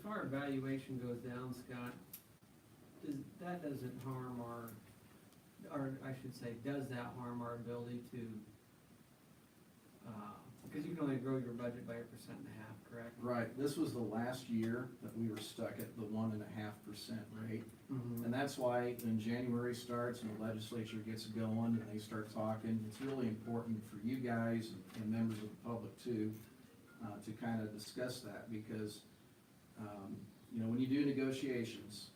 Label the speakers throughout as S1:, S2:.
S1: if our valuation goes down, Scott, that doesn't harm or I should say, does that harm our ability to, because you can only grow your budget by 1.5%, correct?
S2: Right, this was the last year that we were stuck at the 1.5% rate. And that's why when January starts and the legislature gets going and they start talking, it's really important for you guys and members of the public too, to kind of discuss that, because, you know, when you do negotiations,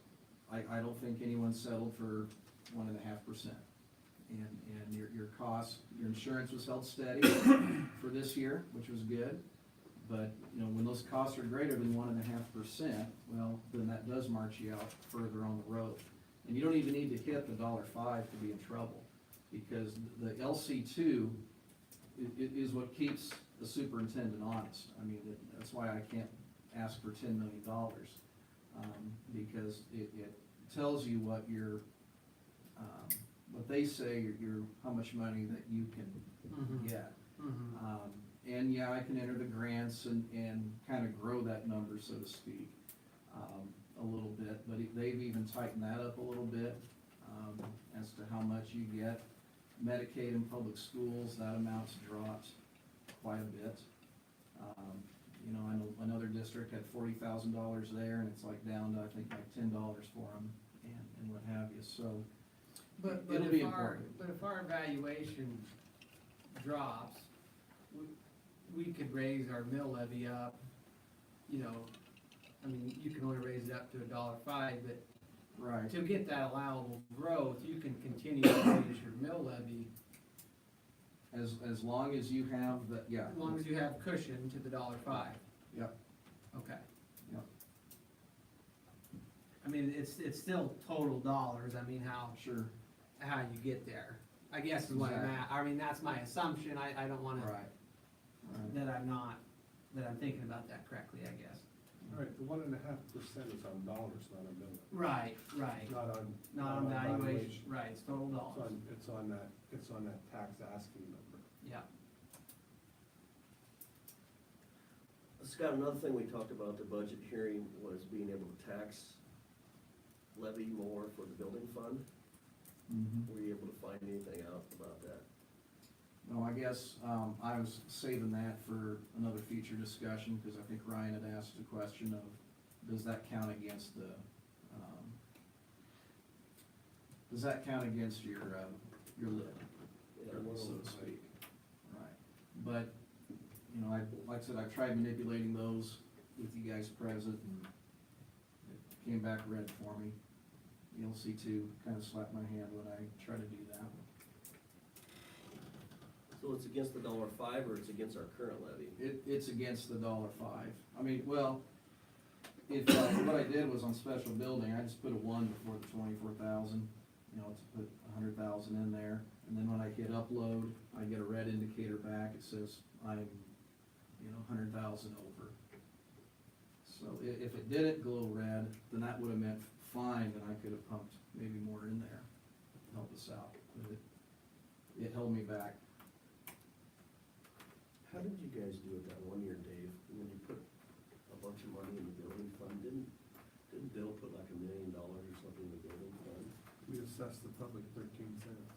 S2: I don't think anyone settled for 1.5%. And your costs, your insurance was held steady for this year, which was good. But, you know, when those costs are greater than 1.5%, well, then that does march you out further on the road. And you don't even need to hit the $1.05 to be in trouble, because the LC2 is what keeps the superintendent honest. I mean, that's why I can't ask for $10 million, because it tells you what your, what they say, your how much money that you can get. And yeah, I can enter the grants and kind of grow that number, so to speak, a little bit, but they've even tightened that up a little bit, as to how much you get. Medicaid in public schools, that amount's dropped quite a bit. You know, I know another district had $40,000 there, and it's like down to, I think, like $10 for them, and what have you, so.
S1: But
S2: it'll be important.
S1: But if our valuation drops, we could raise our mill levy up, you know, I mean, you can only raise it up to $1.05, but
S2: Right.
S1: to get that allowable growth, you can continue to raise your mill levy
S2: As long as you have the, yeah.
S1: as long as you have cushion to the $1.05.
S2: Yep.
S1: Okay.
S2: Yep.
S1: I mean, it's still total dollars, I mean, how
S2: Sure.
S1: you get there, I guess is what I'm at, I mean, that's my assumption, I don't wanna,
S2: Right.
S1: that I'm thinking about that correctly, I guess.
S3: Right, the 1.5% is on dollars, not on million.
S1: Right, not on valuation, right, it's total
S3: It's
S1: dollars,
S3: on, it's on that tax asking number.
S1: yeah.
S4: Scott, another thing we talked about at the budget hearing was being able to tax levy more for the building fund.
S2: Mhm.
S4: Were you able to find anything out about that?
S2: No, I guess, I was saving that for another future discussion, because I think Ryan had asked the question of, does that count against the, does that count against your lid,
S4: Yeah,
S2: so to speak? Right, but, you know, like I said, I've tried manipulating those with you guys present, and it came back red for me. The LC2 kind of slapped my hand when I try to do that.
S4: So it's against the $1.05 or it's against our current levy?
S2: It's against the $1.05. I mean, well, if, what I did was on special building, I just put a 1 before the 24,000, you know, to put 100,000 in there. And then when I hit upload, I get a red indicator back, it says I'm, you know, 100,000 over. So if it didn't glow red, then that would have meant fine, then I could have pumped maybe more in there to help us out. But it held me back.
S4: How did you guys do it that one year, Dave, when you put a bunch of money in the building fund? Didn't Bill put like $1 million or something in the building fund?
S3: We assessed the public 13 cents.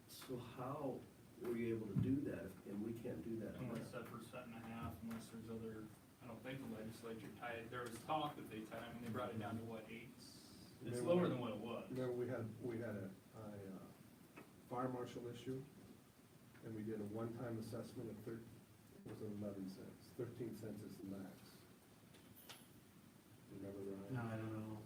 S4: So how were you able to do that, and we can't do that?
S5: Unless that percent and a half, unless there's other, I don't think the legislature tied, there was talk that they tied, I mean, they brought it down to what, 8? It's lower than what it was.
S3: Remember, we had a fire marshal issue, and we did a one-time assessment of was 11 cents. 13 cents is the max. Remember,
S1: No,
S3: Ryan?
S1: I don't know,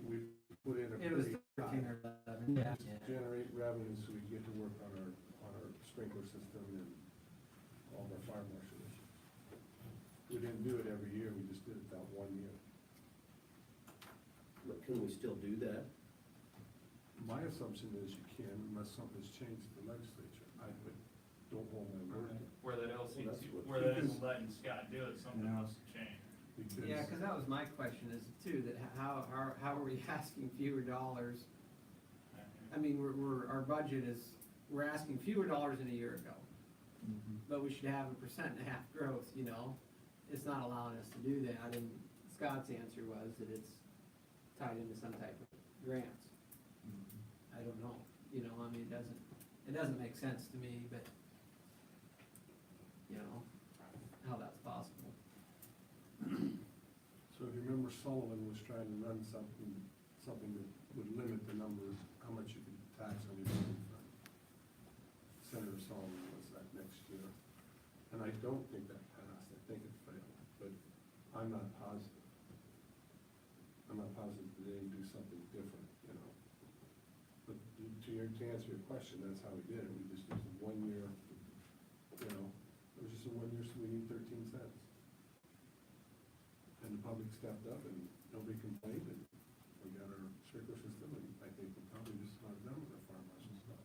S3: We put in a
S1: it was
S3: pretty
S1: 13 or 11, yeah.
S3: generate revenue so we get to work on our sprinkler system and all of our fire marshal issues. We didn't do it every year, we just did it that one year.
S4: But can we still do that?
S3: My assumption is you can unless something's changed at the legislature. Don't hold my word.
S5: Where that
S4: Well,
S5: LCT,
S4: that's what-
S5: where that isn't letting Scott do it, something
S2: Yeah.
S5: must have changed.
S3: Because
S1: Yeah, cause that was my question is too, that how are we asking fewer dollars? I mean, our budget is, we're asking fewer dollars than a year ago,
S2: Mhm.
S1: but we should have 1.5% growth, you know? it's not allowing us to do that, and Scott's answer was that it's tied into some type of grants. I don't know, you know, I mean, it doesn't make sense to me, but, you know, how that's possible.
S3: So if you remember, Sullivan was trying to run something that would limit the number, how much you could tax on your building fund. Senator Sullivan was that next year, and I don't think that passed, I think it failed, but I'm not positive. I'm not positive that they didn't do something different, you know. But to answer your question, that's how we did it, we just used a 1 year, you know, it was just a 1 year, so we need 13 cents. And the public stepped up and nobody complained, and we got our sprinkler system, and I think we're probably just about done with our fire marshal stuff.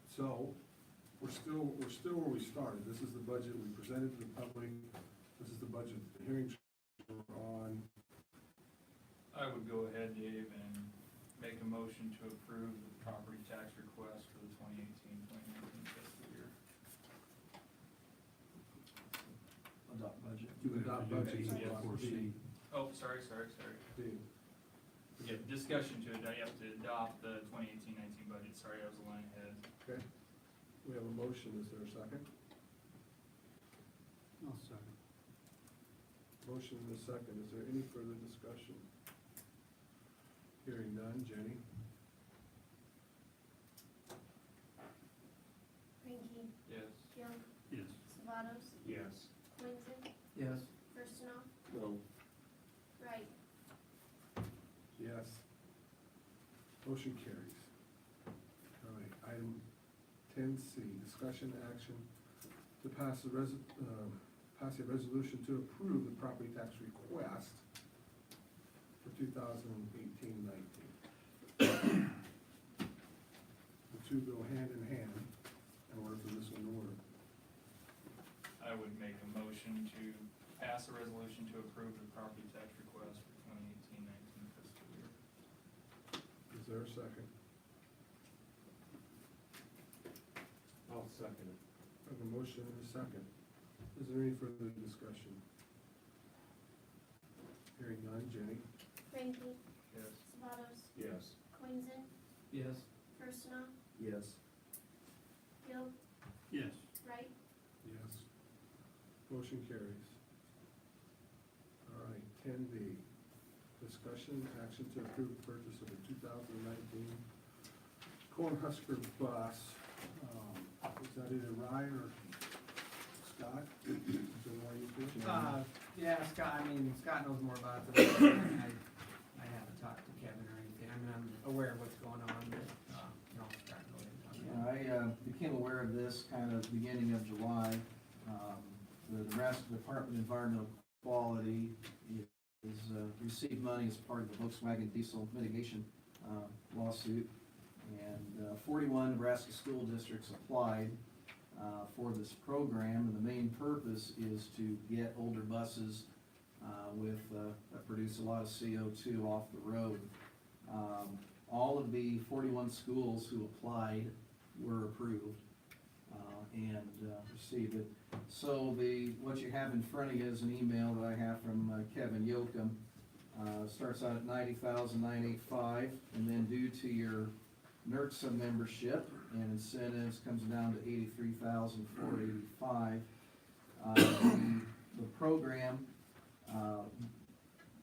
S3: So, we're still where we started. This is the budget we presented to the public. This is the budget the hearings were on.
S5: I would go ahead, Dave, and make a motion to approve the property tax request for the 2018-2019 fiscal year.
S2: Adopt budget.
S3: To adopt budget.
S5: Yeah.
S3: D.
S5: Oh, sorry.
S3: D.
S5: Yeah, discussion to adopt, you have to adopt the 2018-19 budget, sorry, I was a line ahead.
S3: Okay. We have a motion. Is there a second?
S1: I'll second.
S3: Motion and a second. Is there any further discussion? Hearing none. Jenny?
S6: Ranky,
S5: Yes.
S6: Young,
S3: Yes.
S6: Savatos,
S3: Yes.
S6: Quinton,
S1: Yes.
S6: Kirstenov,
S4: No,
S6: Wright.
S3: Yes. Motion carries. All right, item 10C, discussion action to pass a resolution to approve the property tax request for 2018-19. The two go hand in hand in order for this one to work.
S5: I would make a motion to pass a resolution to approve the property tax request for 2018-19 fiscal year.
S3: Is there a second? I'll second it. I have a motion and a second. Is there any further discussion? Hearing none. Jenny?
S6: Ranky,
S5: Yes.
S6: Savatos,
S3: Yes.
S6: Quinton,
S1: Yes.
S6: Kirstenov,
S4: yes.
S6: Hill,
S3: Yes.
S6: Wright.
S3: Yes. Motion carries. All right, 10B, discussion action to approve the purchase of a 2019 Cornhusker bus. Is that either Ryan or Scott? Is there one you two?
S1: Yeah, Scott, I mean, Scott knows more about it than I haven't talked to Kevin or anything, I mean, I'm aware of what's going on, but, no, Scott knows anything.
S2: Yeah, I became aware of this kind of beginning of July. The Nebraska Department of Environmental Quality is received money as part of the Volkswagen diesel mitigation lawsuit. And 41 Nebraska school districts applied for this program, and the main purpose is to get older buses that produce a lot of CO2 off the road. All of the 41 schools who applied were approved and received it. So what you have in front of you is an email that I have from Kevin Yoakum. Starts out at $90,985, and then due to your NERCSA membership and incentives comes down to $83,485. The program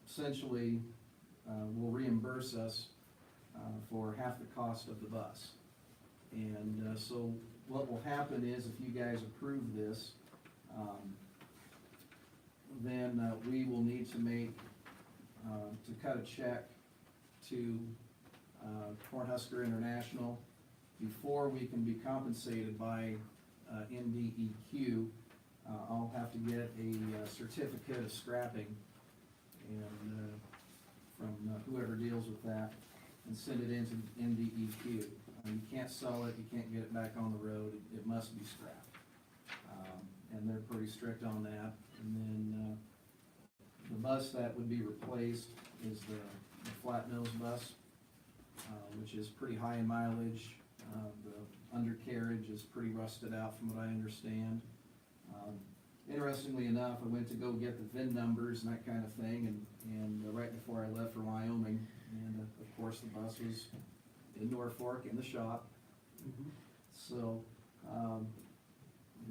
S2: essentially will reimburse us for half the cost of the bus. And so what will happen is, if you guys approve this, then we will need to cut a check to Cornhusker International before we can be compensated by NDEQ. I'll have to get a certificate of scrapping and from whoever deals with that, and send it into NDEQ. You can't sell it, you can't get it back on the road, it must be scrapped. And they're pretty strict on that. And then the bus that would be replaced is the flat nose bus, which is pretty high in mileage, The undercarriage is pretty rusted out from what I understand. Interestingly enough, I went to go get the VIN numbers and that kind of thing, and right before I left for Wyoming, and of course, the bus was in Norfolk, in the shop. So,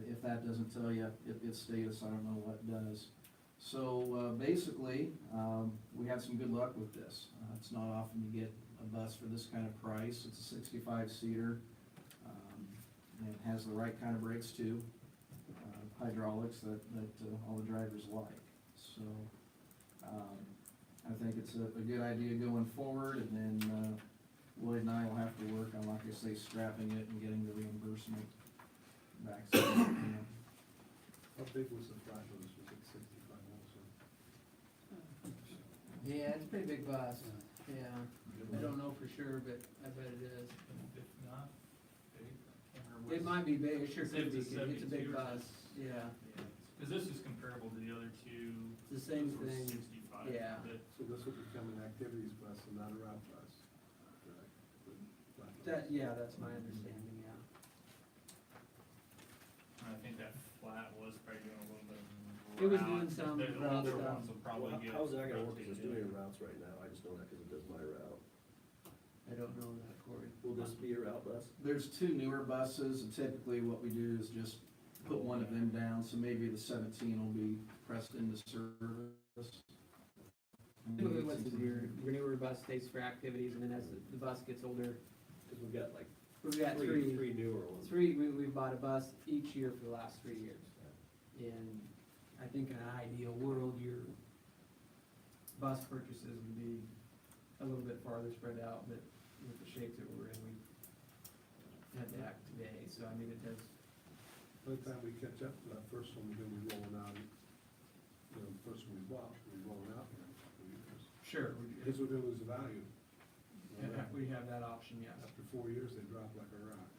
S2: if that doesn't tell you its status, I don't know what does. So, basically, we had some good luck with this. It's not often you get a bus for this kind of price. It's a 65-seater, and it has the right kind of brakes too, hydraulics that all the drivers like. So, I think it's a good idea going forward, and then, Lloyd and I will have to work on, like I say, scrapping it and getting the reimbursement back. So,
S3: How big was the flat nose? Was it 65 also?
S1: Yeah, it's a pretty big bus, yeah. I don't know for sure, but I bet it is.
S5: If not, big, I can't remember.
S1: It might be big, it sure
S5: Say
S1: could be,
S5: it's a
S1: it's a big
S5: 72 or
S1: bus, yeah.
S5: Cause this is comparable to the other two.
S1: It's the same
S5: This was
S1: thing,
S5: 65.
S1: yeah.
S5: but
S3: So this will become an activities bus and not a route bus? Correct. With flat nose.
S1: That, yeah, that's my understanding, yeah.
S5: I think that flat was probably doing a little bit of
S1: It was
S5: route.
S1: doing some
S5: The
S1: route
S5: older
S1: stuff.
S5: ones will probably get.
S4: How's that gonna work, cause it's
S5: rotated
S4: doing
S5: in.
S4: routes right now, I just know that cause it does my route.
S1: I don't know that, Cory.
S4: Will this be your route bus?
S2: there's two newer buses, and typically what we do is just put one of them down, so maybe the 17 will be pressed into service.
S1: Typically what's your newer bus stays for activities, and then as the bus gets older,
S4: Cause we've got like
S1: we've got
S4: three newer ones.
S1: we've bought a bus each year for the last 3 years. And I think in an ideal world, your bus purchases would be a little bit farther spread out, but with the shape that we're in, we had to act today, so I mean, it does,
S3: By the time we catch up to that first one, we're gonna be rolling out, the first one we bought, we're rolling out in a couple of years.
S1: sure,
S3: Because we're gonna lose the value.
S1: we have that option, yes.
S3: After 4 years, they drop like a rock.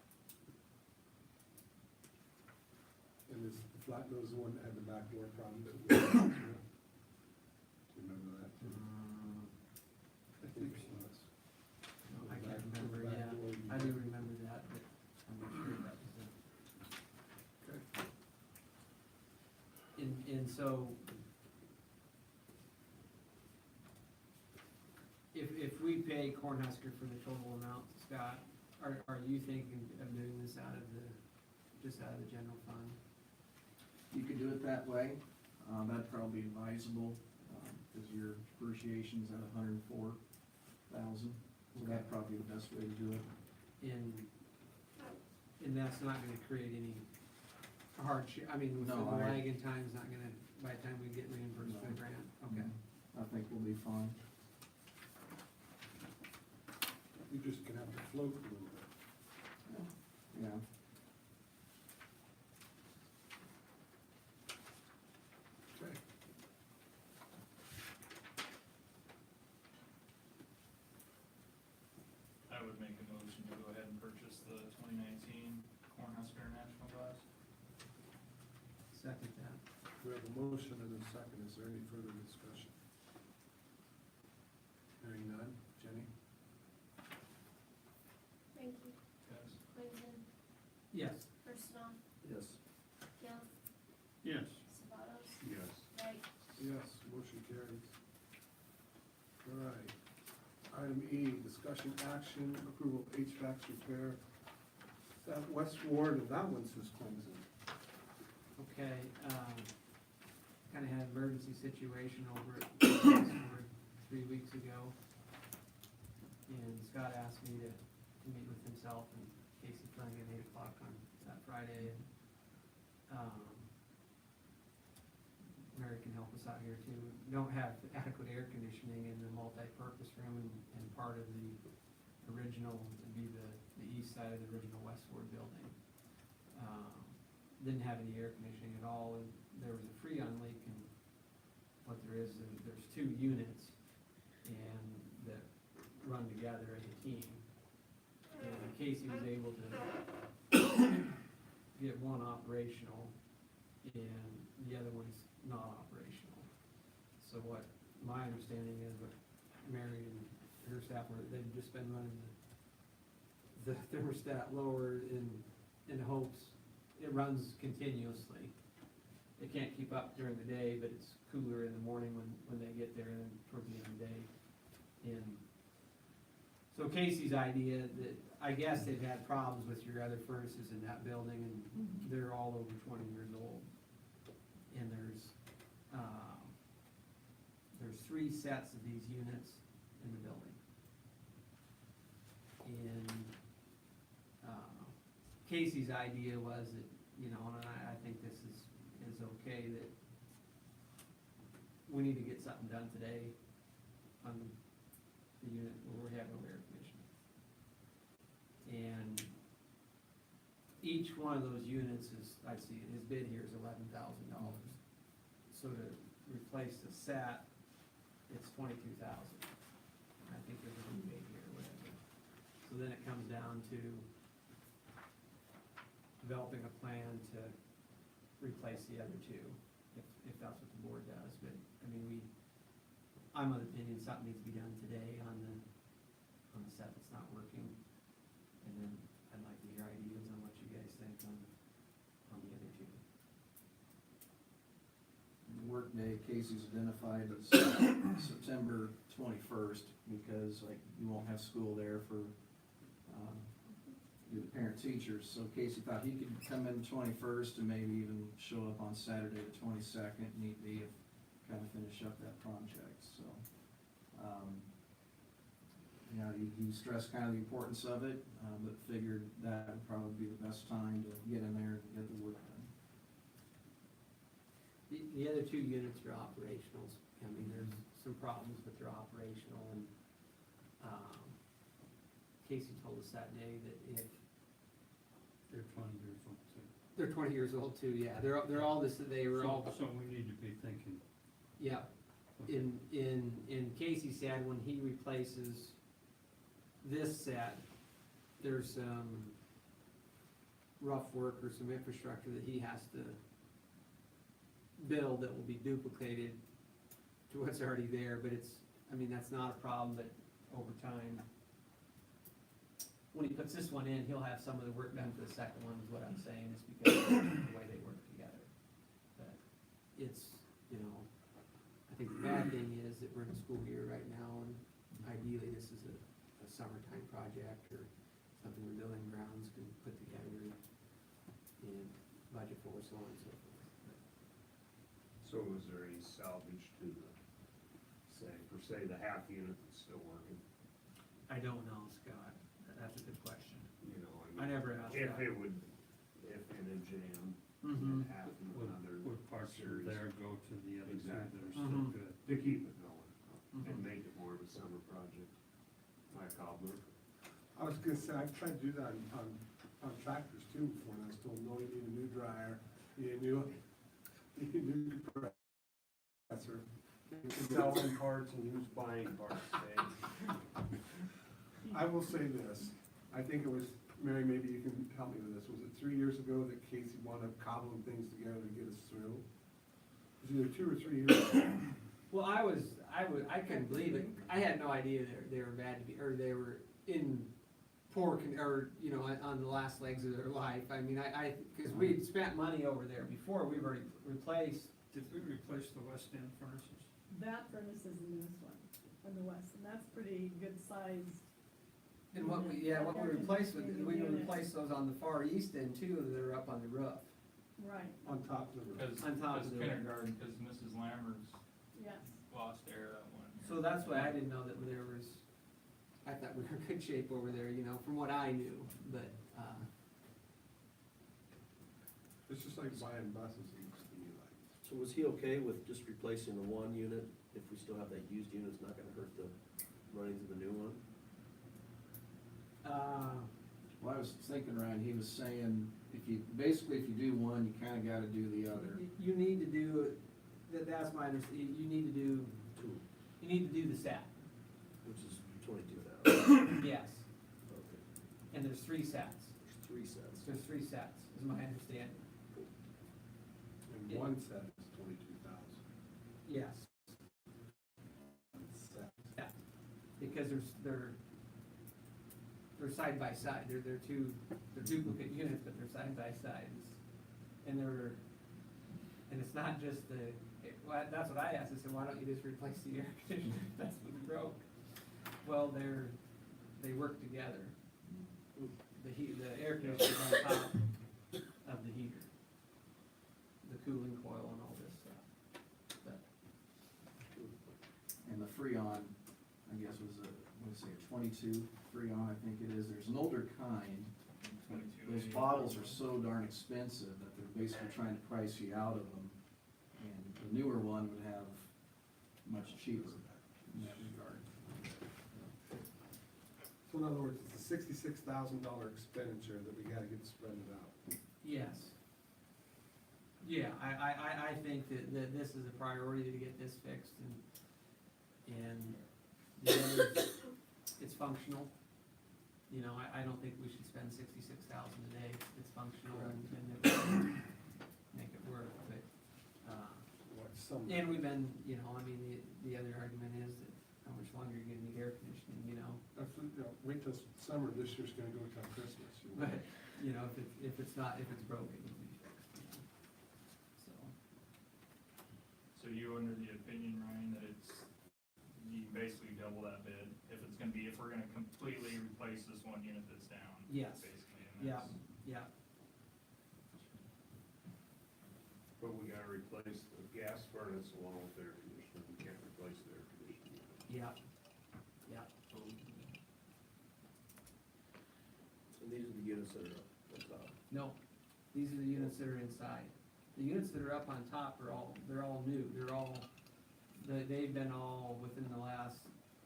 S3: And this, the flat nose one that had the back door problem that we had. Remember that? too? I think it was.
S1: I can't remember,
S3: Back
S1: yeah,
S3: door, you-
S1: I do remember that, but I'm not sure that was it.
S3: Okay.
S1: And so, if we pay Cornhusker for the total amount, Scott, are you thinking of doing this out of just out of the general fund?
S2: You could do it that way, that'd probably be advisable, cause your depreciation's at 104,000, so that'd probably be the best way to do it.
S1: And that's not gonna create any hardship, I mean, with the
S2: No,
S1: lag in time's not gonna, by the time we get reimbursed for the
S2: No.
S1: grant, okay.
S2: I think we'll be fine.
S3: You just gonna have to float a little bit.
S2: Yeah.
S3: Okay.
S5: I would make a motion to go ahead and purchase the 2019 Cornhusker National Bus.
S1: Second that.
S3: We have a motion and a second. Is there any further discussion? Hearing none. Jenny?
S6: Frankie,
S5: Yes.
S6: Clinton,
S1: Yes.
S6: Personal,
S4: Yes.
S6: Hill,
S5: Yes.
S6: Savatos,
S3: Yes.
S6: Wright.
S3: Yes, motion carries. All right. Item E, discussion action, approval of HVAC repair. That West Ward, and that one says Clemson.
S1: Okay, kinda had an emergency situation over at Westward 3 weeks ago. And Scott asked me to meet with himself and Casey Flanagan at 8 o'clock on that Friday. And, Mary can help us out here too. We don't have adequate air conditioning in the multi-purpose room, and part of the original, would be the east side of the original Westward building. Didn't have any air conditioning at all, and there was a freon leak, and what there is, there's 2 units, and that run together as a team. And Casey was able to get one operational, and the other one's not operational. So what my understanding is, what Mary and her staff were, they've just been running the thermostat lower in hopes, it runs continuously. It can't keep up during the day, but it's cooler in the morning when they get there and towards the end of the day. And so Casey's idea that, I guess they've had problems with your other furnaces in that building, and they're all over 20 years old. And there's 3 sets of these units in the building. And Casey's idea was that, you know, and I think this is okay, that we need to get something done today on the unit where we're having no air conditioning. And each one of those units is, I see, his bid here is $11,000. So to replace the set, it's $22,000. I think there's a rebate here or whatever. So then it comes down to developing a plan to replace the other 2, if that's what the board does. But, I mean, I'm of the opinion something needs to be done today on the set that's not working. And then I'd like to hear ideas on what you guys think on the other 2.
S2: The workday Casey's identified as September 21st, because like, you won't have school there for, the parent teachers, so Casey thought he could come in the 21st and maybe even show up on Saturday the 22nd, need be, kind of finish up that project, so. You know, he stressed kind of the importance of it, but figured that would probably be the best time to get in there and get the work done.
S1: The other 2 units are operationals. I mean, there's some problems, but they're operational, and Casey told us that day that if
S7: They're 20 years old too.
S1: they're 20 years old too, yeah, they're all this, they were all,
S7: So we need to be thinking.
S1: yeah. In Casey said when he replaces this set, there's some rough work or some infrastructure that he has to build that will be duplicated to what's already there, but it's, I mean, that's not a problem, but over time, when he puts this one in, he'll have some of the work done for the second one, is what I'm saying, is because of the way they work together. But it's, you know, I think the bad thing is that we're in a school year right now, and ideally this is a summertime project or something the building grounds can put together and budget for, so on and so forth.
S8: So is there any salvage to the, say, the half unit that's still working?
S1: I don't know, Scott, that's a good question.
S8: You know,
S1: I never asked
S8: If
S1: that.
S8: it would, if in a jam,
S1: Mhm.
S8: half in another
S7: Would parts
S8: series,
S7: from there go to the other 2 that
S8: Exactly.
S7: are still
S1: Mhm.
S7: good?
S8: to keep it going,
S1: Mhm.
S8: and make it more of a summer project, like cobbler.
S3: I was gonna say, I tried to do that on tractors too before, and I was told, no, you need a new dryer, you need a new compressor.
S8: Selling parts and who's buying parts, eh?
S3: I will say this, I think it was, Mary, maybe you can help me with this, was it 3 years ago that Casey wound up cobbling things together to get us through? It was either 2 or 3 years ago.
S1: Well, I couldn't believe it. I had no idea they were bad to be, or they were in or, you know, on the last legs of their life. I mean, cause we'd spent money over there before, we've already replaced.
S7: Did we replace the west end furnaces?
S9: That furnace is the newest one on the west, and that's pretty good sized.
S1: And what we replaced with, we replaced those on the far east end too, that are up on the roof.
S9: Right,
S3: On top of the roof.
S5: Cause,
S1: On top of the-
S5: kindergarten, cause Mrs. Lammer's
S9: yes.
S5: lost air that one.
S1: So that's why I didn't know that there was, I thought we were in good shape over there, you know, from what I knew, but,
S3: It's just like buying buses, it used to be like.
S4: So was he okay with just replacing the 1 unit, if we still have that used unit, it's not gonna hurt the runnings of the new one?
S2: Well, I was thinking, Ryan, he was saying, if you do one, you kinda gotta do the other.
S1: you need to do, that's my understanding, you need to do the set,
S4: Which is 22,000.
S1: yes,
S4: Okay,
S1: and there's 3 sets,
S4: there's 3 sets.
S1: there's 3 sets, is my understanding,
S3: And one set is 22,000.
S1: yes.
S3: Set.
S1: Yeah, because they're, they're side by side, they're duplicate units, but they're side by sides. And and it's not just well, that's what I asked, I said, why don't you just replace the air conditioner if that's what's broke? Well, they work together. The air conditioner's on top of the heater, the cooling coil and all this stuff. But
S2: And the Freon, I guess was let's say a 22 Freon, I think it is. There's an older kind.
S5: 22.
S2: Those bottles are so darn expensive that they're basically trying to price you out of them. And the newer one would have much cheaper in that regard.
S3: So in other words, it's a $66,000 expenditure that we gotta get spread out.
S1: yes. Yeah, I think that this is a priority to get this fixed and the others, it's functional. You know, I don't think we should spend $66,000 a day. It's functional and it will make it work, but,
S3: What some,
S1: and we've been, you know, I mean, the other argument is that how much longer you're gonna need air conditioning, you know?
S3: wait till summer, this year's gonna go till Christmas. You know?
S1: But, you know, if it's broken, it'll be fixed, you know?
S5: So you under the opinion, Ryan, that you can basically double that bid, if we're gonna completely replace this one unit that's down?
S1: Yes.
S5: Basically, and
S1: Yeah,
S5: that's,
S1: yeah,
S8: But we gotta replace the gas furnace along with air conditioning, we can't replace the air conditioning.
S1: yeah, yeah.
S4: And these are the units that are up top.
S1: No, these are the units that are inside. The units that are up on top they're all new, they've been all within the last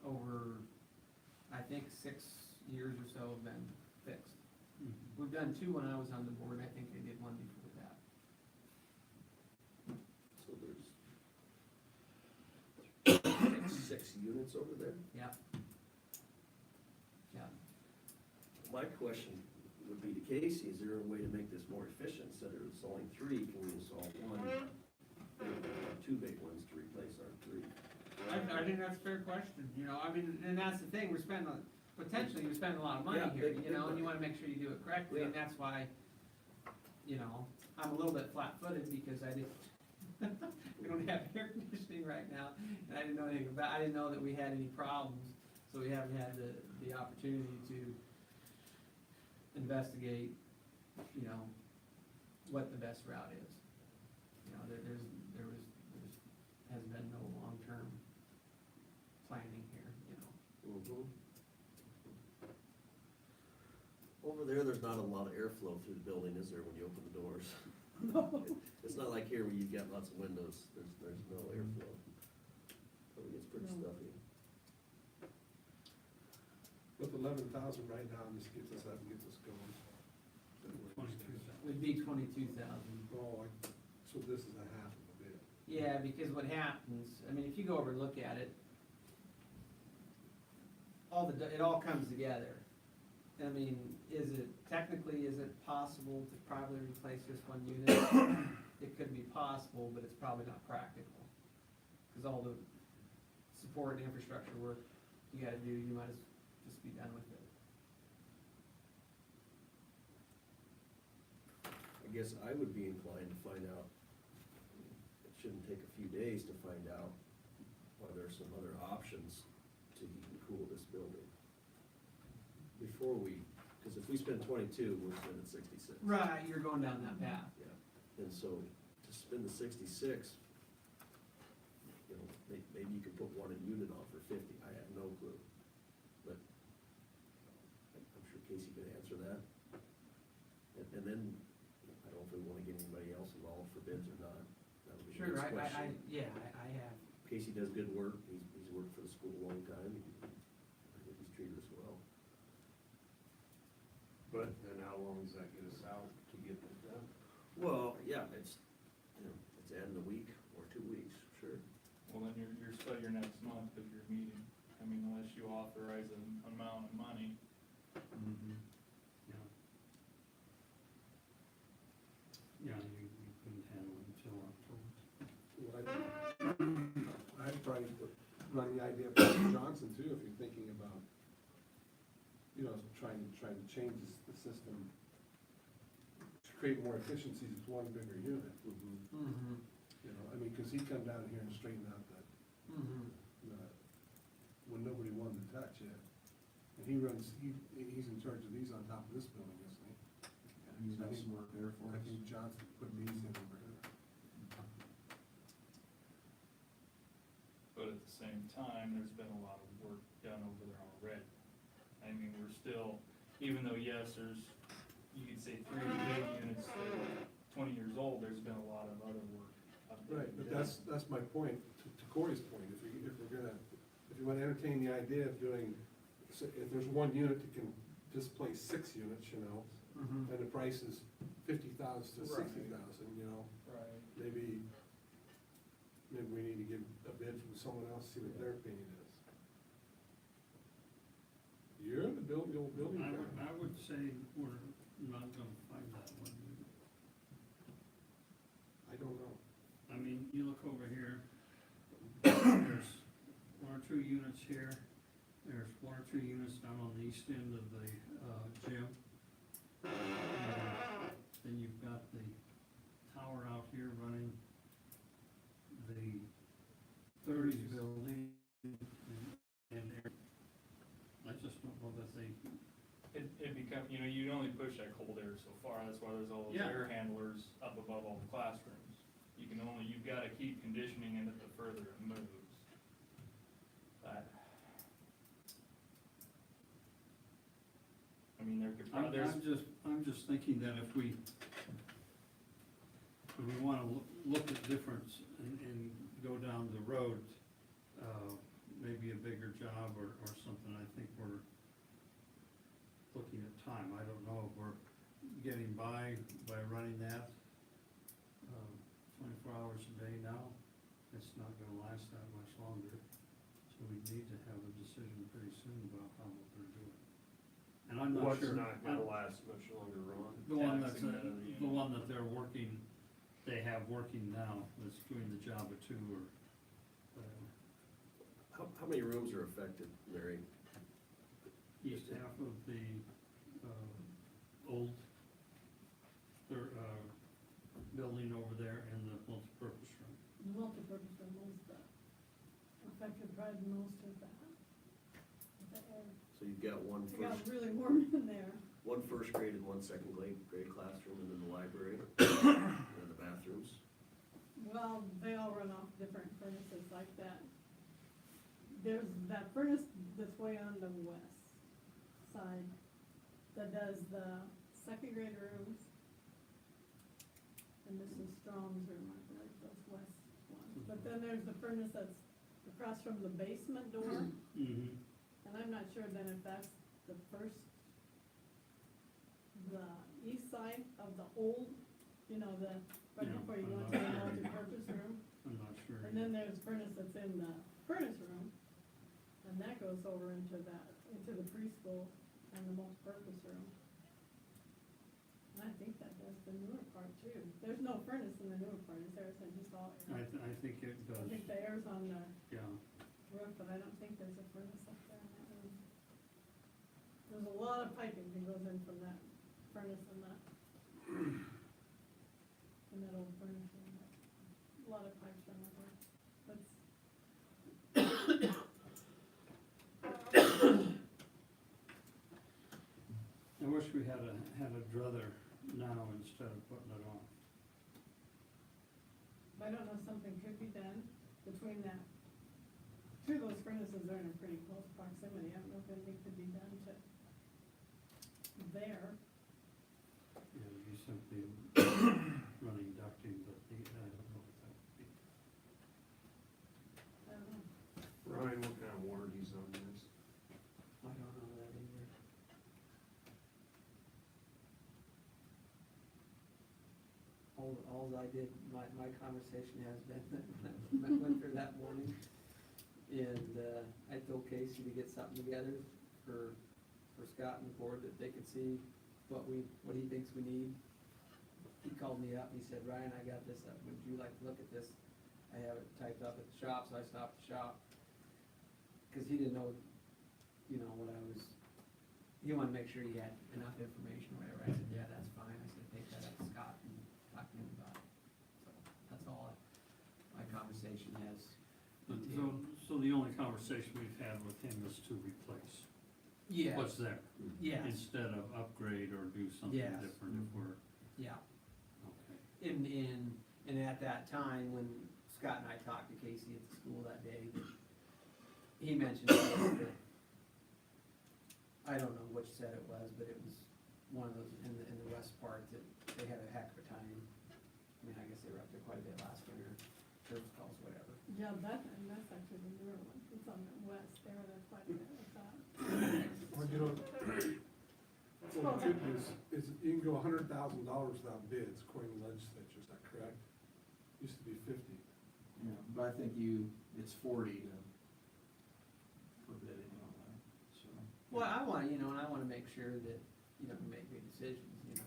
S1: over, I think, 6 years or so have been fixed. We've done 2 when I was on the board, I think they did 1 before that.
S4: So there's 6 units over there.
S1: Yeah. Yeah,
S4: My question would be to Casey, is there a way to make this more efficient? Instead of installing 3, can we install 1? 2 big ones to replace our 3.
S1: I think that's a fair question, you know, I mean, and that's the thing, potentially you're spending a lot of money
S4: Yeah,
S1: here,
S4: big-
S1: you know,
S4: big
S1: and you
S4: money.
S1: wanna make sure you do it correctly, and
S4: Yeah.
S1: that's why, you know, I'm a little bit flat-footed because I didn't, we don't have air conditioning right now, and I didn't know anything about, I didn't know that we had any problems, so we haven't had the opportunity to investigate, you know, what the best route is. You know, there has been no long-term planning here, you know.
S4: Mhm. Over there's not a lot of airflow through the building, is there, when you open the doors? It's not like here where you've got lots of windows, there's no airflow. Probably gets pretty
S9: No.
S4: stuffy.
S3: With 11,000 right now, just gets us up and gets us going.
S7: 22,000.
S1: Would be 22,000.
S3: Oh, so this is a half of a bit.
S1: Yeah, because what happens, I mean, if you go over and look at it, it all comes together. I mean, technically, is it possible to probably replace just 1 unit? It could be possible, but it's probably not practical. Cause all the support and infrastructure work you gotta do, you might as just be done with it.
S4: I guess I would be inclined to find out, it shouldn't take a few days to find out whether there's some other options to heat and cool this building. Before because if we spend 22, we're spending 66.
S1: Right, you're going down that path.
S4: Yeah, and so to spend the 66, you know, maybe you could put 1 unit on for 50, I have no clue. But I'm sure Casey could answer that. And then, I don't know if we wanna get anybody else involved for bids or not. That would be the
S1: Sure,
S4: next question.
S1: I have.
S4: Casey does good work, he's worked for the school a long time, I think he's treated us well.
S8: But then how long does that get us out to get it done?
S4: Well, yeah, it's adding a week or 2 weeks, sure.
S5: well, then you're still your next month of your meeting, I mean, unless you authorize an amount of money.
S7: Yeah. Yeah, you couldn't handle it until October.
S3: I'd probably run the idea of Johnson too, if you're thinking about you know, trying to change the system to create more efficiencies with one bigger unit,
S1: Mm-hmm,
S3: you know, I mean, cause he'd come down here and straighten out
S1: mm-hmm.
S3: when nobody wanted to touch it. And he's in charge of these on top of this building, isn't he?
S2: And he's got some work there for
S3: I
S2: us.
S3: think Johnson put these in over here.
S5: But at the same time, there's been a lot of work done over there already. I mean, we're still, even though, yes, there's, you could say 3 big units that are 20 years old, there's been a lot of other work. up there.
S3: Right, but that's my point, to Corey's point, if you wanna entertain the idea of doing, so if there's one unit that can displace 6 units, you know,
S1: Mm-hmm.
S3: and the price is 50,000 to
S5: Right.
S3: 60,000, you know,
S5: Right.
S3: maybe we need to get a bid from someone else, see what their opinion is. You're the old building guy.
S7: I would say we're not gonna find that one.
S3: I don't know.
S7: I mean, you look over here, there's 1 or 2 units here, there's 1 or 2 units down on the east end of the, gym. Then you've got the tower out here running the 30s building, and I just don't know that they,
S5: It become, you know, you only push that cold air so far, that's why there's all those
S7: Yeah.
S5: air handlers up above all the classrooms. You've gotta keep conditioning it the further it moves. But, I mean, there could probably,
S7: I'm just thinking that if we wanna look at difference and go down the road, maybe a bigger job or something, I think we're looking at time. I don't know if we're getting by running that, 24 hours a day now. It's not gonna last that much longer, so we need to have a decision pretty soon about how we're gonna do it. And I'm not
S8: What's
S7: sure.
S8: not gonna last much longer, Ron?
S7: The one that's,
S5: Taxing that other
S7: the
S5: unit.
S7: one that they're working, they have working now, that's doing the job of 2 or whatever.
S4: How many rooms are affected, Larry?
S7: East half of the, old, building over there and the multipurpose room.
S9: The multipurpose room was the, affected probably most of that.
S4: So you've got
S9: It got really warm in there.
S4: one first grade and one second grade classroom, and then the library, and the bathrooms.
S9: Well, they all run off different furnaces like that. There's that furnace that's way on the west side that does the second grade rooms. And Mrs. Strong's room, I believe, those west ones. But then there's the furnace that's across from the basement door.
S7: Mm-hmm.
S9: And I'm not sure then if that's the east side of the old, you know, right
S7: Yeah,
S9: before you go
S7: I'm
S9: into the
S7: not sure.
S9: multi-purpose room.
S7: I'm not sure.
S9: And then there's furnace that's in the furnace room, and that goes over into the preschool and the multi-purpose room. And I think that does the newer part too. There's no furnace in the newer part, is there? It's just all air.
S7: I think it
S9: I
S7: does,
S9: think the air's on the
S7: yeah.
S9: roof, but I don't think there's a furnace up there in that room. There's a lot of piping that goes in from that furnace and that old furnace room. A lot of pipes in there. That's,
S7: I wish we had a druther now instead of putting it on.
S9: I don't know, something could be done between that. Two of those furnaces are in a pretty close proximity. I don't know if anything could be done to there.
S7: Yeah, you simply running ducting, but I don't know what that would be.
S9: I don't know.
S8: Ryan, what kind of warranties on this?
S1: I don't know that either. All I did, my conversation has been, that I went through that morning, and, I told Casey to get something together for Scott and the board, that they could see what he thinks we need. He called me up and he said, Ryan, I got this, would you like to look at this? I have it typed up at the shop, so I stopped at the shop, cause he didn't know, you know, what I was he wanted to make sure he had enough information or whatever. I said, yeah, that's fine. I said, take that up to Scott and talk to him about it. So that's all my conversation has entailed.
S7: So the only conversation we've had with him is to replace
S1: Yes,
S7: what's there,
S1: yes,
S7: instead of upgrade or do something
S1: Yes.
S7: different if we're,
S1: yeah.
S7: okay.
S1: And at that time, when Scott and I talked to Casey at the school that day, he mentioned that, I don't know which set it was, but it was one of those in the west part that they had a heck of a time. I mean, I guess they were up there quite a bit last winter, service calls, whatever.
S9: Yeah, that's actually the newer one, it's on the west, they were there quite a bit, I thought.
S3: Well, you know, well, the good news is you can go $100,000 without bids, according to the legislature, is that correct? Used to be 50.
S2: Yeah, but I think it's 40 to forbid it, so.
S1: Well, I want, and I wanna make sure that, we make good decisions, and so.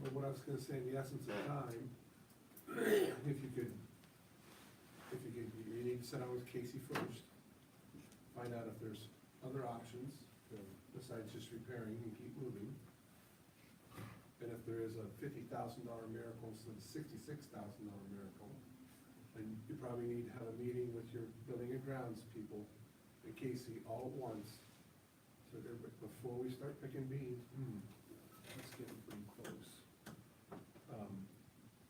S3: But what I was gonna say, in the essence of time, if you need to sit down with Casey first, find out if there's other options, besides just repairing and keep moving. And if there is a $50,000 miracle instead of $66,000 miracle, then you probably need to have a meeting with your building and grounds people and Casey all at once. So that before we start picking beans, it's getting pretty close.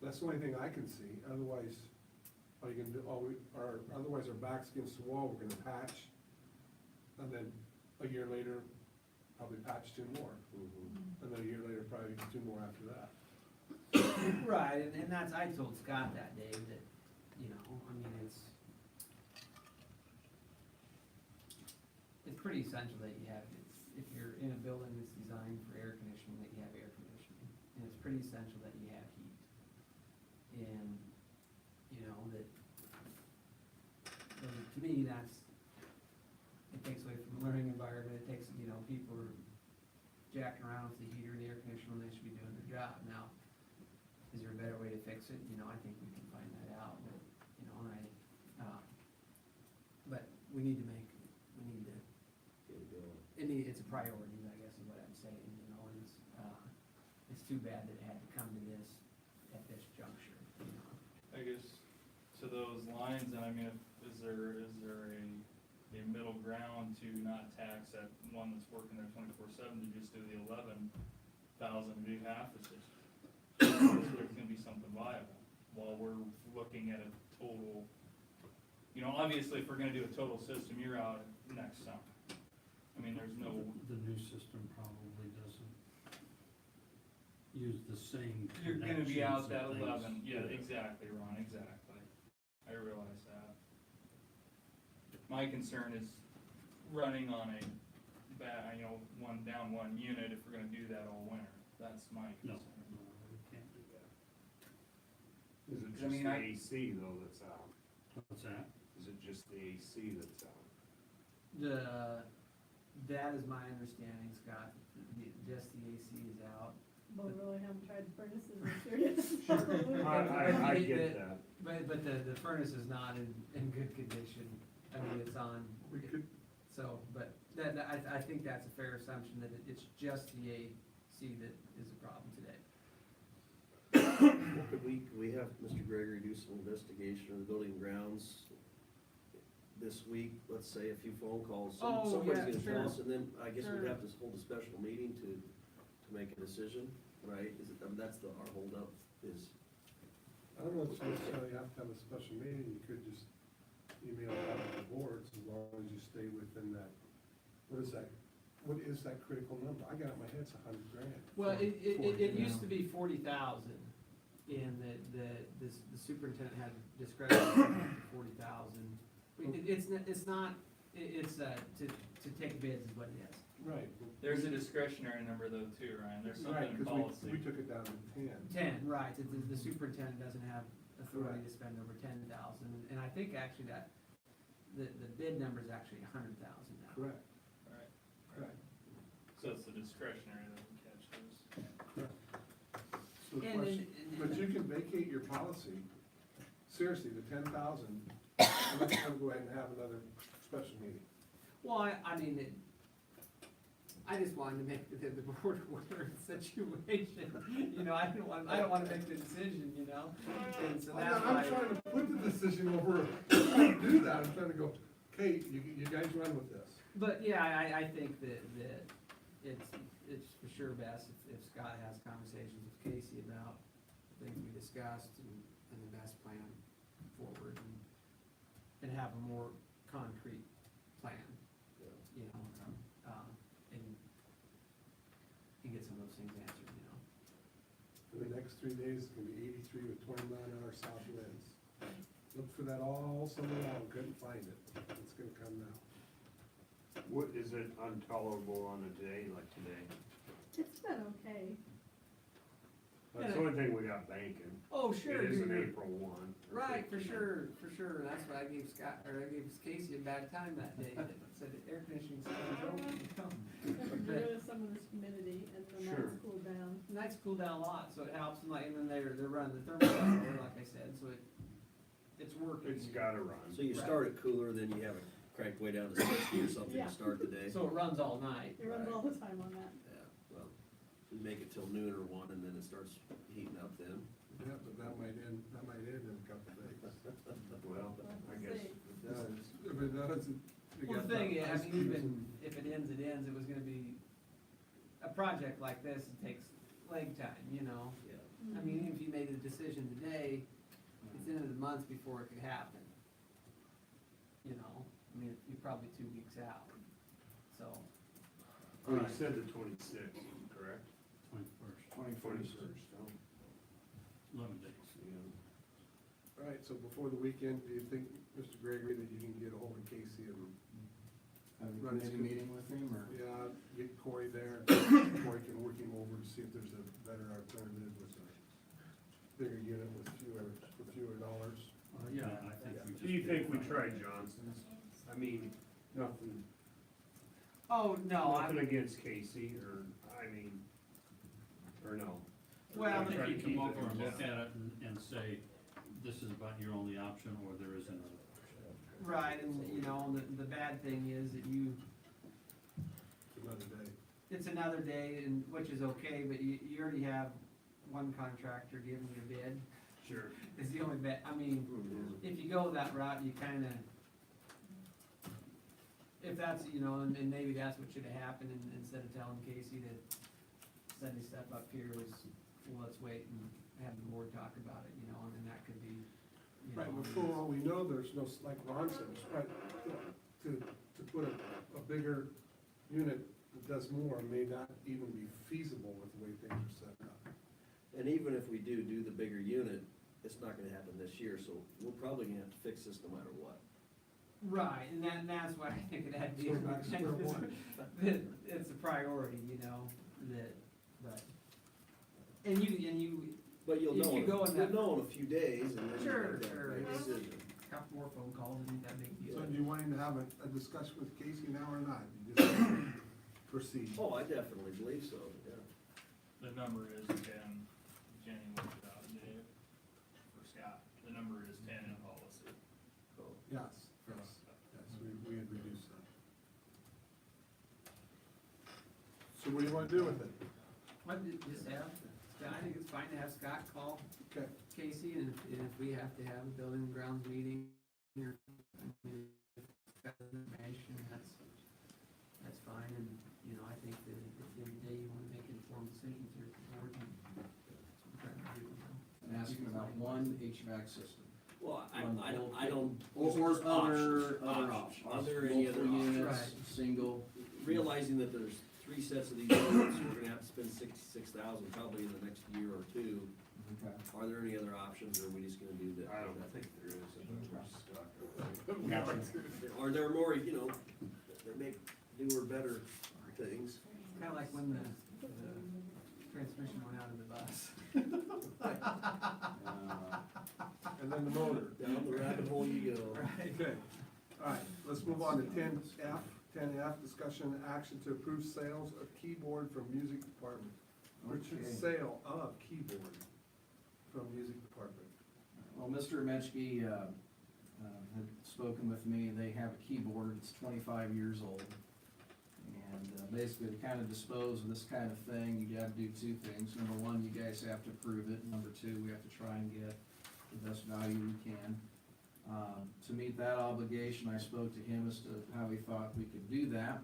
S3: That's the only thing I can see, otherwise, all you can do, otherwise our back's against the wall, we're gonna patch, and then a year later, probably patch 2 more, and then a year later, probably 2 more after that.
S1: Right, and that's, I told Scott that day that, it's pretty essential that you have, if you're in a building that's designed for air conditioning, that you have air conditioning. And it's pretty essential that you have heat. And, to me, it takes away from the learning environment, it takes, people are jacking around with the heater and the air conditioner when they should be doing their job. Now, is there a better way to fix it? I think we can find that out, but, but we need to it's a priority, I guess is what I'm saying, and it's too bad that it had to come to this at this juncture,
S5: I guess, to those lines, and I mean, is there a middle ground to not tax that one that's working there 24/7 to just do the 11,000, do half the system? There's gonna be something viable, while we're looking at a total, obviously, if we're gonna do a total system, you're out next summer. I mean, there's no,
S7: The new system probably doesn't use the same
S5: you're gonna be out
S7: connections
S5: that
S7: and
S5: 11,
S7: things.
S5: yeah, exactly, Ron, exactly. I realize that. My concern is running on a one down one unit if we're gonna do that all winter. That's my
S7: No,
S5: concern.
S7: no, we can't do that.
S8: Is it
S5: I
S8: just
S5: mean,
S8: the
S5: I-
S8: AC though that's out?
S7: What's that?
S8: Is it just the AC that's out?
S1: that is my understanding, Scott, just the AC is out.
S9: But we really haven't tried the furnaces this year yet.
S8: I get that.
S1: But the furnace is not in good condition. I mean, it's on,
S3: We could,
S1: so, but I think that's a fair assumption, that it's just the AC that is a problem today.
S4: Well, could we have Mr. Gregory do some investigation of the building and grounds this week? Let's say a few phone calls,
S1: Oh,
S4: somebody's
S1: yeah,
S4: gonna
S1: sure.
S4: tell us, and then I guess
S1: Sure.
S4: we'd have to hold a special meeting to make a decision, right? That's our holdup, is,
S3: I don't know if you necessarily have to have a special meeting, you could just email it out to the boards, as long as you stay within that, what is that critical number? I got it in my head, it's $100,000.
S1: Well, it
S3: For-
S1: used to be 40,000, and the superintendent had discretion to 40,000. It's not, to take bids is what it is.
S3: Right.
S5: There's a discretionary number though too, Ryan, there's
S3: Right,
S5: something in
S3: because we
S5: policy.
S3: took it down to 10.
S1: 10, right, the superintendent doesn't have authority to spend over 10,000, and I think actually that, the bid number is actually 100,000 now.
S3: Correct,
S5: Right,
S3: correct.
S5: so it's the discretionary that we catch those.
S3: So the
S1: And
S3: question,
S1: then-
S3: but you can vacate your policy, seriously, the 10,000, and let's go ahead and have another special meeting.
S1: Well, I mean, I just wanted to make the board aware of the situation, you know, I don't wanna make the decision, you know? And so that's
S3: I'm
S1: why,
S3: trying to put the decision over, I'm trying to do that, I'm trying to go, okay, you guys run with this.
S1: but yeah, I think that it's for sure best if Scott has conversations with Casey about things we discussed and the best plan forward and have a more concrete plan, you know, and get some of those things answered, you know.
S3: For the next 3 days, it's gonna be 83 with 29-hour south winds. Looked for that all summer long, couldn't find it, it's gonna come now.
S8: What, is it intolerable on a day like today?
S9: It's been okay.
S8: That's the only thing we got banking.
S1: Oh, sure.
S8: It is an
S1: you're-
S8: April 1.
S1: Right, for sure, that's why I gave Casey a bad time that day, that said the air conditioning system was open, you know.
S9: Get rid of some of this humidity and the
S8: Sure.
S9: nights cool down.
S1: Nights cool down a lot, so it helps, and then they're running the thermostat, like I said, so it's working.
S8: It's gotta run.
S4: So you start it cooler, then you have it cranked way down to 60 or something
S9: Yeah.
S4: to start the day.
S1: So it runs all night.
S9: It runs all the time on that.
S4: Yeah, well, you make it till noon or 1 and then it starts heating up then.
S3: Yeah, but that might end in a couple of days.
S8: Well, I guess.
S3: It does, if it does, you
S1: Well,
S3: got
S1: the thing
S3: that
S1: is, I
S3: ice
S1: mean,
S3: cubes
S1: even
S3: and-
S1: if it ends, it was gonna be, a project like this, it takes leg time, you know?
S4: Yeah.
S1: I mean, even if you made a decision today, it's the end of the month before it could happen. You know, I mean, you're probably 2 weeks out, so.
S8: Well, you said the 26th, correct?
S7: 21st,
S2: 21st.
S7: 11 days.
S3: All right, so before the weekend, do you think, Mr. Gregory, that you can get a hold of Casey and,
S2: Have a
S3: Run his
S2: committee meeting with him, or?
S3: yeah, get Corey there? Corey can work him over to see if there's a better alternative with a bigger unit with fewer dollars.
S7: Yeah, I think we just.
S8: Do you
S7: did
S8: think we
S7: fine.
S8: tried Johnson's? I mean, nothing,
S1: Oh, no,
S8: nothing against Casey, or, I mean, or no?
S1: Well,
S7: I
S8: Try to
S7: think you
S8: keep
S7: come
S8: it
S7: over and
S8: in
S7: look
S8: town.
S7: at it and say, this is about your only option, or there is another option.
S1: right, and, you know, the bad thing is that
S3: It's another day.
S1: it's another day, and, which is okay, but you already have one contractor giving you a bid,
S8: Sure.
S1: is the only bit, I mean, if you go that route, you kinda, if that's, you know, and maybe that's what should've happened, and instead of telling Casey to send his stuff up here, was, well, let's wait and have the board talk about it, you know, and then that could be, you know.
S3: Right, but for all we know, there's no, like Ron said, right, to put a bigger unit that does more may not even be feasible with the way things are set up.
S4: And even if we do the bigger unit, it's not gonna happen this year, so we're probably gonna have to fix this no matter what.
S1: Right, and that's why I think it had to be,
S3: So back to square one.
S1: that it's a priority, you know, but, and you,
S4: But you'll
S1: If
S4: know,
S1: you go in that-
S4: you'll know in a few days and then you
S1: Sure,
S4: make that
S1: sure.
S4: right decision.
S1: a couple more phone calls, and that big deal.
S3: So do you want him to have a discussion with Casey now or not? You just proceed.
S4: Oh, I definitely believe so, yeah.
S5: The number is 10, Jenny worked it out, Dave, for Scott, the number is 10 in policy.
S3: Yes, we had reduced that. So what do you wanna do with it?
S1: What, just have, I think it's fine to have Scott call
S3: Okay.
S1: Casey, and if we have to have a building and grounds meeting, or, I mean, if it's got information, that's fine, and, you know, I think that at the end of the day, you wanna make informed decisions here, for the board, and that's what we're trying to do, you know.
S2: And asking about one HVAC system.
S4: Well, I
S2: Or
S4: don't.
S2: other
S4: Options.
S2: options.
S4: Are there any other
S2: Multiple
S4: options?
S2: units,
S1: Right.
S2: single.
S4: Realizing that there's 3 sets of these units, we're gonna have to spend 66,000 probably in the next year or two.
S2: Okay.
S4: Are there any other options, or are we just gonna do that?
S8: I don't think there is, I think we're stuck.
S4: Are there more, you know, that make newer, better things?
S1: Kinda like when the transmission went out of the bus.
S3: And then the motor.
S4: Down the rabbit hole you go.
S1: Right.
S3: Okay, all right, let's move on to 10F. 10F, discussion and action to approve sales of keyboard from music department. Richard,
S2: Okay.
S3: sale of keyboard from music department.
S2: Well, Mr. Mechke, had spoken with me, they have a keyboard, it's 25 years old. And, basically to kind of dispose of this kind of thing, you gotta do two things. Number one, you guys have to approve it. Number two, we have to try and get the best value we can. To meet that obligation, I spoke to him as to how he thought we could do that.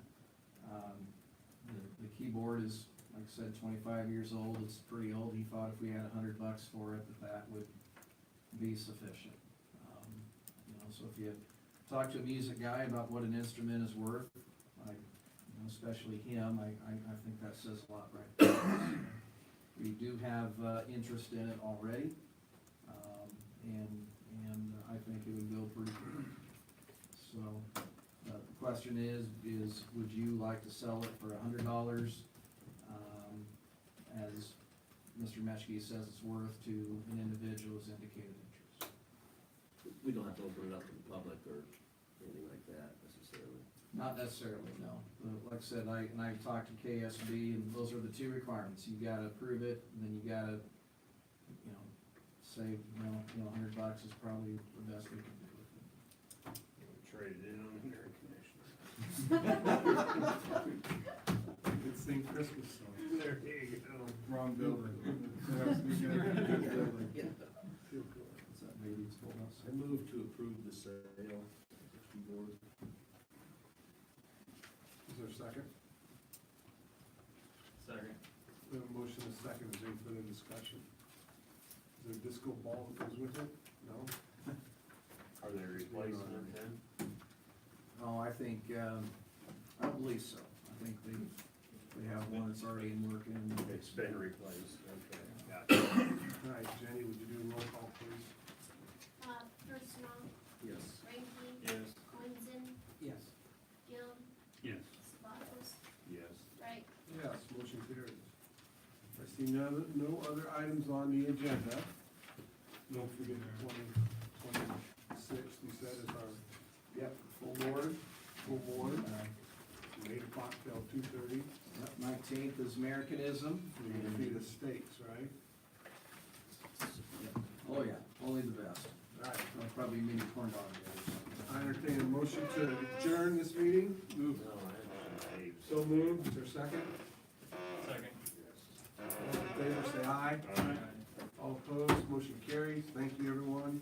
S2: The keyboard is, like I said, 25 years old, it's pretty old. He thought if we had $100 for it, that would be sufficient. You know, so if you talk to a music guy about what an instrument is worth, especially him, I think that says a lot right there. We do have interest in it already, and I think it would go pretty good. So, the question is would you like to sell it for $100, as Mr. Mechke says it's worth to an individual who's indicated interest?
S4: We don't have to open it up to the public or anything like that necessarily.
S2: Not necessarily, no. Like I said, I talked to KSB, and those are the two requirements. You gotta approve it, and then you gotta, you know, say, $100 is probably the best we can do with it.
S8: Trade it in on the air conditioner.
S3: It's St. Christmas song.
S8: There you go.
S3: Wrong building. There has to be a good building.
S4: Yeah.
S2: What's that baby's told us?
S4: I move to approve the sale of the keyboard.
S3: Is there a second?
S5: Second.
S3: We have a motion and a second, is there any further discussion? Is there a disco ball that goes with it? No?
S8: Are they replacing it then?
S2: Oh, I think, I don't believe so. I think they have one that's already in working.
S8: It's been replaced, okay, gotcha.
S3: All right, Jenny, would you do a roll call, please?
S6: Personal,
S4: Yes.
S6: Ranky,
S5: Yes.
S6: Coinson,
S1: Yes.
S6: Gill,
S7: Yes.
S6: Sabatos,
S8: Yes.
S6: Wright.
S3: Yes, motion carries. I see no other items on the agenda. Don't forget the 26th, you said is our,
S2: Yep, full board.
S3: full board, from 8 o'clock till 2:30.
S2: 19th is Americanism.
S3: We're gonna feed us steaks, right?
S2: Oh, yeah, only the best.
S3: All right,
S2: Probably mini corn dog or something.
S3: I entertain a motion to adjourn this meeting. Move.
S4: No, I have.
S3: So moved, is there a second?
S5: Second.
S3: All in favor, say aye.
S8: All right.
S3: All opposed, motion carries. Thank you, everyone.